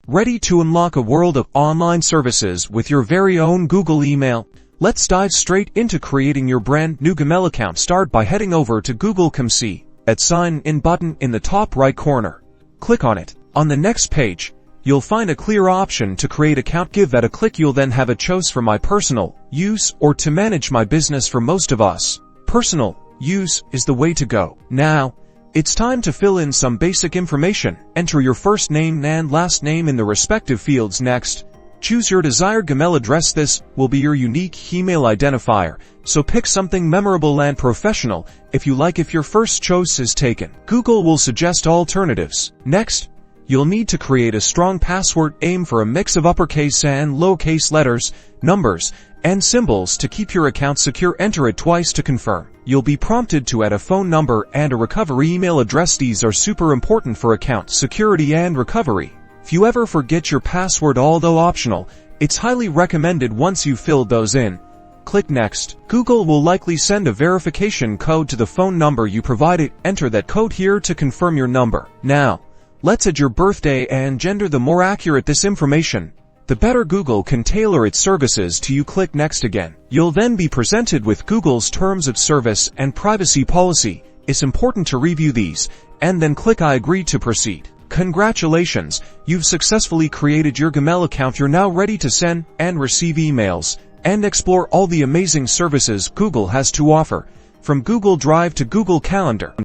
Ready to unlock a world of online services with your very own Google email? Let's dive straight into creating your brand new Gmail account. Start by heading over to Google.com. See at Sign In button in the top right corner. Click on it. On the next page, you'll find a clear option to create account. Give that a click. You'll then have a choice for my personal use or to manage my business. For most of us, personal use is the way to go. Now, it's time to fill in some basic information. Enter your first name and last name in the respective fields. Next, choose your desired Gmail address. This will be your unique email identifier, so pick something memorable and professional if you like. If your first choice is taken, Google will suggest alternatives. Next, you'll need to create a strong password. Aim for a mix of uppercase and lowercase letters, numbers, and symbols to keep your account secure. Enter it twice to confirm. You'll be prompted to add a phone number and a recovery email address. These are super important for account security and recovery. If you ever forget your password, although optional, it's highly recommended once you've filled those in. Click Next. Google will likely send a verification code to the phone number you provided. Enter that code here to confirm your number. Now, let's add your birthday and gender. The more accurate this information, the better Google can tailor its services to you. Click Next again. You'll then be presented with Google's terms of service and privacy policy. It's important to review these, and then click I agree to proceed. Congratulations, you've successfully created your Gmail account. You're now ready to send and receive emails and explore all the amazing services Google has to offer, from Google Drive to Google Calendar.